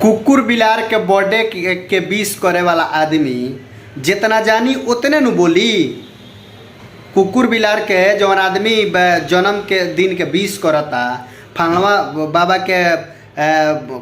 कुकुर बिलार के बर्थडे के विश करे वाला आदमी जितना जानी उतने नु बोली। कुकुर बिलार के जौन आदमी जन्म के दिन के विश करता, फलवा बाबा के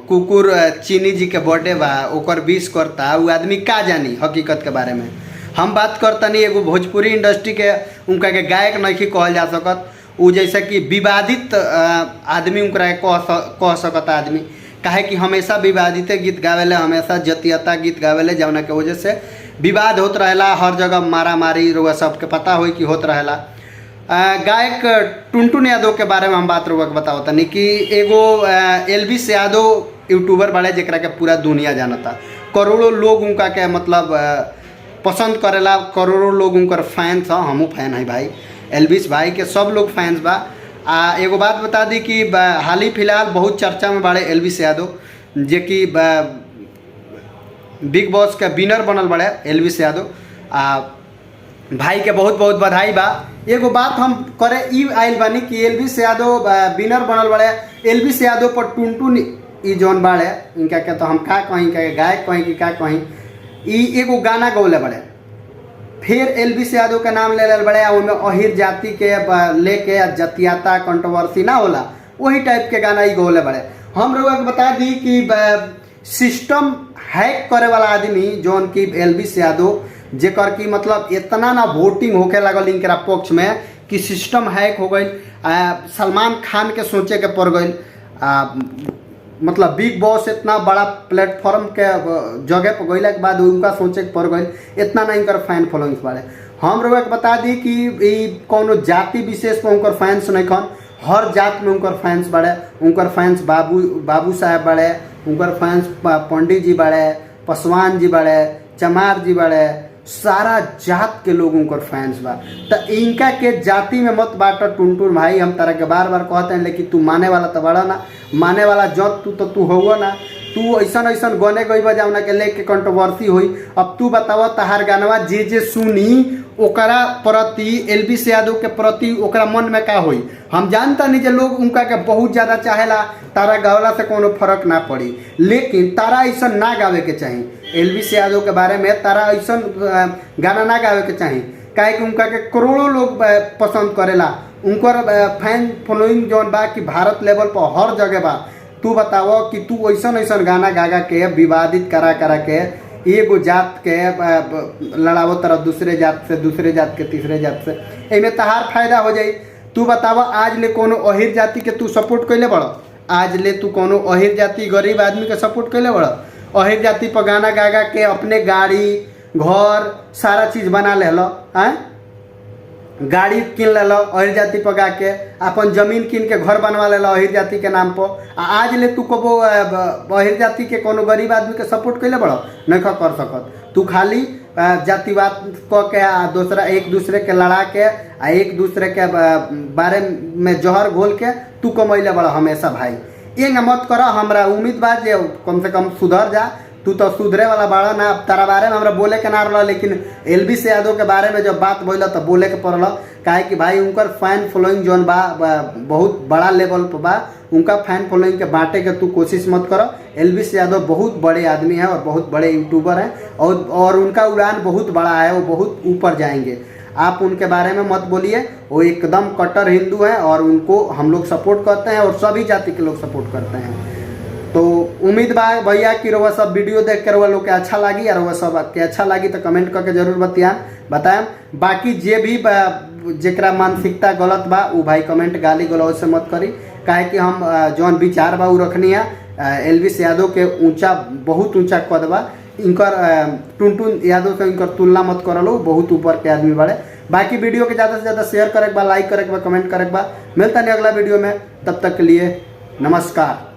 कुकुर चीनी जी के बर्थडे बा ओकर विश करता, वो आदमी का जानी हकीकत के बारे में। हम बात करतनी एगो भोजपुरी इंडस्ट्री के उनका के गायक नहीं कहल जा सकत, उ जैसे कि विवादित आदमी उनका कह सकता आदमी, काहे कि हमेशा विवादित गीत गावेले, हमेशा जतियता गीत गावेले, जौना के वजह से विवाद होत रहेला, हर जगह मारा मारी रुआ सबके पता हो कि होत रहेला। गायक टुनटुन यादव के बारे में हम बात रुआ के बताओ तनी कि एगो एलविस यादव यूट्यूबर बाड़े जेकरा के पूरा दुनिया जानता, करोड़ों लोग उनका के मतलब पसंद करेला, करोड़ों लोग उनकर फैंस हैं, हमू फैन है भाई एलविस भाई के, सब लोग फैंस बा। एगो बात बता दी कि हाल ही फिलहाल बहुत चर्चा में बाड़े एलविस यादव, जे कि बिग बॉस के विनर बनल बड़े एलविस यादव। भाई के बहुत बहुत बधाई बा। एगो बात हम करे ई आइल बानी कि एलविस यादव विनर बनल बड़े, एलविस यादव पर टुनटुन ई जौन बाड़े इनका के तो हम का कहीं के गायक कहीं कि का कहीं, ई एगो गाना गौले बड़े, फिर एलविस यादव का नाम ले बड़े, उनमें अहिर जाति के लेके जतियाता कंट्रोवर्सी ना होला, वही टाइप के गाना ही गौले बड़े। हम लोग बता दी कि सिस्टम हैक करे वाला आदमी जौन की एलविस यादव, जेकर की मतलब इतना ना वोटिंग होके लगल इनकरा पक्ष में कि सिस्टम हैक हो गई। सलमान खान के सोचे के पड़ गई, मतलब बिग बॉस इतना बड़ा प्लेटफॉर्म के जगह पर गईला के बाद उनका सोचे के पड़ गई, इतना ना इनकर फैन फॉलोइंग्स बाड़े। हम लोग के बता दी कि कोनो जाति विशेष पर उनकर फैंस नहीं खन, हर जात में उनकर फैंस बाड़े। उनकर फैंस बाबू साहब बाड़े, उनकर फैंस पंडित जी बाड़े, पासवान जी बाड़े, चमार जी बाड़े, सारा जात के लोग उनकर फैंस बा। तो इनका के जाति में मत बाट टुनटुन भाई, हम तरह के बार बार कहते हैं, लेकिन तू माने वाला तो बड़ा ना, माने वाला जत तू हो ना, तू ऐसा ऐसा गने गई बजावना के लेके कंट्रोवर्सी हुई। अब तू बतावा तहार गानवा जे सुनी ओकरा प्रति, एलविस यादव के प्रति ओकरा मन में का हुई। हम जानता नहीं जे लोग उनका के बहुत ज़्यादा चाहेला, तारा गावला से कोनो फर्क ना पड़ी, लेकिन तारा ऐसा ना गावे के चाहिए। एलविस यादव के बारे में तारा ऐसा गाना ना गावे के चाहिए, काहे कि उनका के करोड़ों लोग पसंद करेला, उनकर फैन फॉलोइंग जौन बा कि भारत लेवल पर हर जगह बा। तू बताओ कि तू ऐसा गाना गा के विवादित करा के एगो जात के लड़ावो तरफ दूसरे जात के तीसरे जात से, एमे तहार फायदा हो जाई। तू बतावा आज ले कोनो अहिर जाति के तू सपोर्ट कैले बड़, आज ले तू कोनो अहिर जाति गरीब आदमी के सपोर्ट कैले बड़, अहिर जाति पर गाना गा के अपने गाड़ी घर सारा चीज बना ले लो, गाड़ी किन ले लो अहिर जाति पर गा के, अपन जमीन किन के घर बनवा ले लो अहिर जाति के नाम पर। आज ले तू कबो अहिर जाति के कोनो गरीब आदमी के सपोर्ट कैले बड़ो नहीं कर सकत। तू खाली जातिवाद क के दूसरा एक दूसरे के लड़ा के एक दूसरे के बारे में जहर घोल के तू कमैले बड़ा हमेशा भाई। ये मत कर, हमरा उम्मीद बा जे कम से कम सुधर जा। तू तो सुधरे वाला बाड़ा ना, तारा बारे में हमरा बोले के ना रहा, लेकिन एलविस यादव के बारे में जब बात बोला तो बोले के पड़ल, काहे कि भाई उनकर फैन फॉलोइंग जौन बा बहुत बड़ा लेवल पर बा। उनका फैन फॉलोइंग के बांटे के तू कोशिश मत करो। एलविस यादव बहुत बड़े आदमी है और बहुत बड़े यूट्यूबर हैं, और उनका उड़ान बहुत बड़ा है, वो बहुत ऊपर जाएंगे। आप उनके बारे में मत बोलिए, वो एकदम कट्टर हिंदू हैं और उनको हम लोग सपोर्ट करते हैं और सभी जाति के लोग सपोर्ट करते हैं। तो उम्मीद बा भैया कि रउआ सब वीडियो देख कर रउआ लोग के अच्छा लगी, और रउआ सब के अच्छा लगी तो कमेंट करके जरूर बताएं। बाकी जे भी जेकरा मानसिकता गलत बा उ भाई कमेंट गाली गलौज से मत करी, काहे कि हम जौन विचार बा उ रखनी है। एलविस यादव के बहुत ऊंचा कद बा, इनकर टुनटुन यादव से इनकर तुलना मत करलो, बहुत ऊपर के आदमी बाड़े। बाकी वीडियो के ज़्यादा से ज़्यादा शेयर करे के बा, लाइक करे के बा, कमेंट करे के बा। मिलता नहीं अगला वीडियो में, तब तक के लिए नमस्कार।